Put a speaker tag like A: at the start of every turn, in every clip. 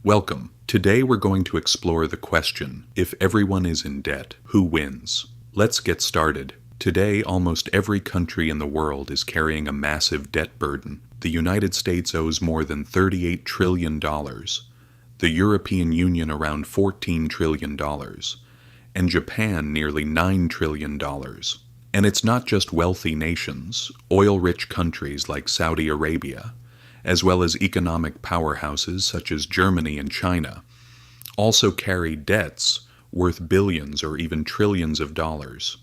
A: Welcome. Today we're going to explore the question, if everyone is in debt, who wins? Let's get started. Today, almost every country in the world is carrying a massive debt burden. The United States owes more than $38 trillion, the European Union around $14 trillion, and Japan nearly $9 trillion. And it's not just wealthy nations, oil-rich countries like Saudi Arabia, as well as economic powerhouses such as Germany and China, also carry debts worth billions or even trillions of dollars.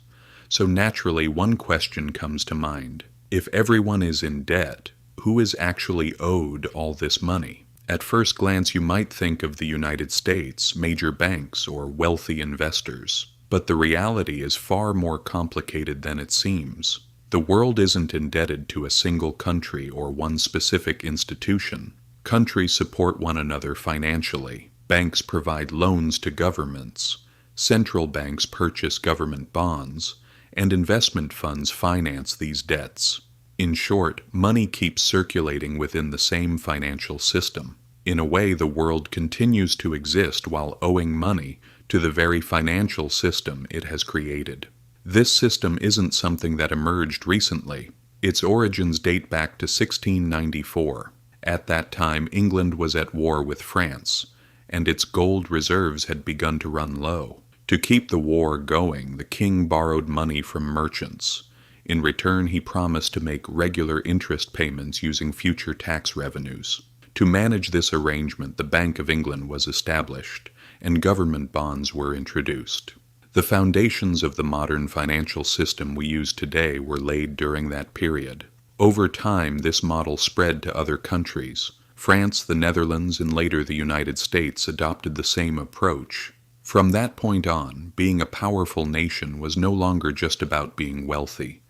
A: So naturally, one question comes to mind. If everyone is in debt, who is actually owed all this money? At first glance, you might think of the United States, major banks, or wealthy investors. But the reality is far more complicated than it seems. The world isn't indebted to a single country or one specific institution. Countries support one another financially. Banks provide loans to governments. Central banks purchase government bonds, and investment funds finance these debts. In short, money keeps circulating within the same financial system. In a way, the world continues to exist while owing money to the very financial system it has created. This system isn't something that emerged recently. Its origins date back to 1694. At that time, England was at war with France, and its gold reserves had begun to run low. To keep the war going, the king borrowed money from merchants. In return, he promised to make regular interest payments using future tax revenues. To manage this arrangement, the Bank of England was established, and government bonds were introduced. The foundations of the modern financial system we use today were laid during that period. Over time, this model spread to other countries. France, the Netherlands, and later the United States adopted the same approach. From that point on, being a powerful nation was no longer just about being wealthy.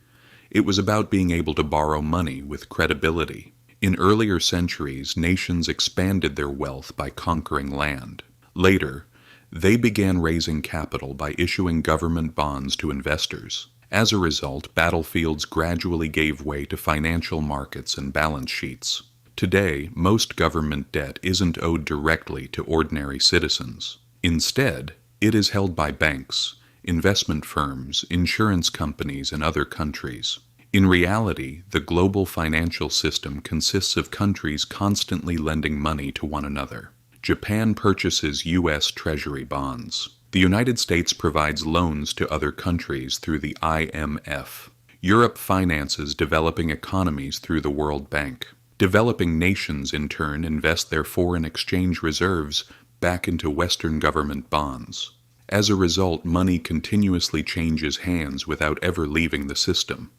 A: It was about being able to borrow money with credibility. In earlier centuries, nations expanded their wealth by conquering land. Later, they began raising capital by issuing government bonds to investors. As a result, battlefields gradually gave way to financial markets and balance sheets. Today, most government debt isn't owed directly to ordinary citizens. Instead, it is held by banks, investment firms, insurance companies, and other countries. In reality, the global financial system consists of countries constantly lending money to one another. Japan purchases U.S. Treasury bonds. The United States provides loans to other countries through the IMF. Europe finances developing economies through the World Bank. Developing nations, in turn, invest their foreign exchange reserves back into Western government bonds. As a result, money continuously changes hands without ever leaving the system.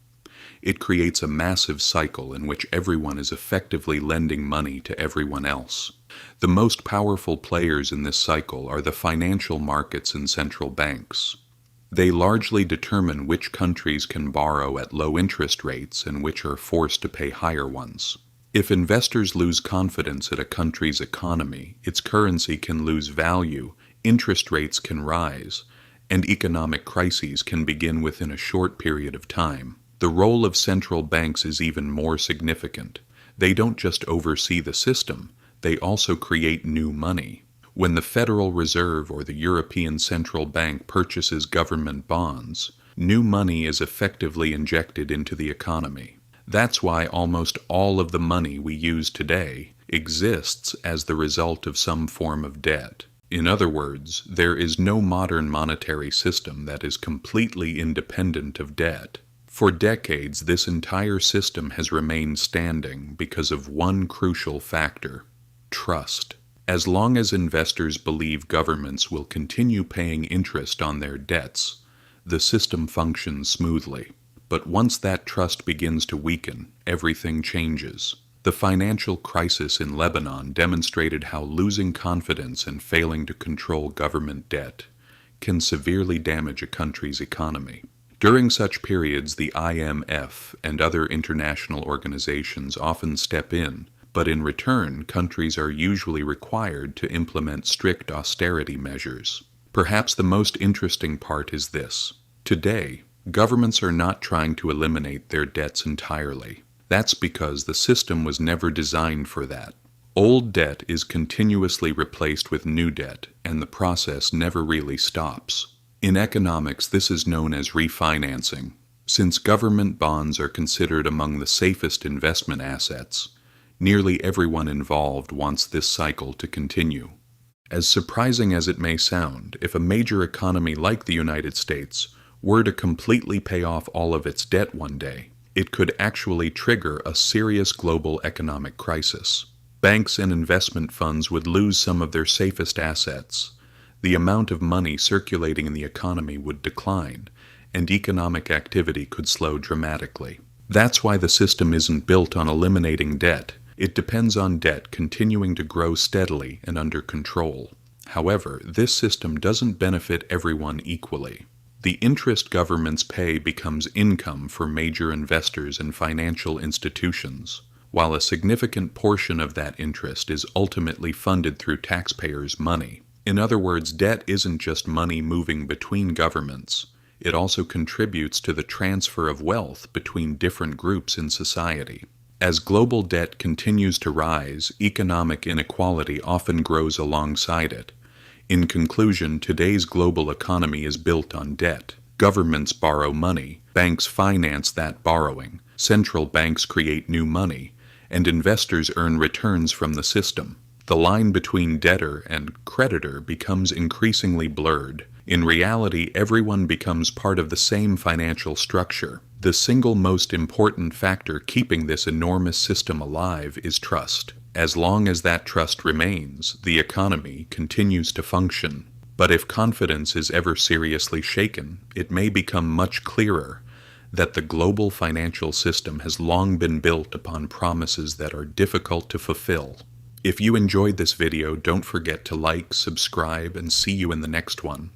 A: It creates a massive cycle in which everyone is effectively lending money to everyone else. The most powerful players in this cycle are the financial markets and central banks. They largely determine which countries can borrow at low interest rates and which are forced to pay higher ones. If investors lose confidence in a country's economy, its currency can lose value, interest rates can rise, and economic crises can begin within a short period of time. The role of central banks is even more significant. They don't just oversee the system, they also create new money. When the Federal Reserve or the European Central Bank purchases government bonds, new money is effectively injected into the economy. That's why almost all of the money we use today exists as the result of some form of debt. In other words, there is no modern monetary system that is completely independent of debt. For decades, this entire system has remained standing because of one crucial factor: trust. As long as investors believe governments will continue paying interest on their debts, the system functions smoothly. But once that trust begins to weaken, everything changes. The financial crisis in Lebanon demonstrated how losing confidence and failing to control government debt can severely damage a country's economy. During such periods, the IMF and other international organizations often step in, but in return, countries are usually required to implement strict austerity measures. Perhaps the most interesting part is this. Today, governments are not trying to eliminate their debts entirely. That's because the system was never designed for that. Old debt is continuously replaced with new debt, and the process never really stops. In economics, this is known as refinancing. Since government bonds are considered among the safest investment assets, nearly everyone involved wants this cycle to continue. As surprising as it may sound, if a major economy like the United States were to completely pay off all of its debt one day, it could actually trigger a serious global economic crisis. Banks and investment funds would lose some of their safest assets. The amount of money circulating in the economy would decline, and economic activity could slow dramatically. That's why the system isn't built on eliminating debt. It depends on debt continuing to grow steadily and under control. However, this system doesn't benefit everyone equally. The interest governments pay becomes income for major investors and financial institutions, while a significant portion of that interest is ultimately funded through taxpayers' money. In other words, debt isn't just money moving between governments. It also contributes to the transfer of wealth between different groups in society. As global debt continues to rise, economic inequality often grows alongside it. In conclusion, today's global economy is built on debt. Governments borrow money, banks finance that borrowing, central banks create new money, and investors earn returns from the system. The line between debtor and creditor becomes increasingly blurred. In reality, everyone becomes part of the same financial structure. The single most important factor keeping this enormous system alive is trust. As long as that trust remains, the economy continues to function. But if confidence is ever seriously shaken, it may become much clearer that the global financial system has long been built upon promises that are difficult to fulfill. If you enjoyed this video, don't forget to like, subscribe, and see you in the next one.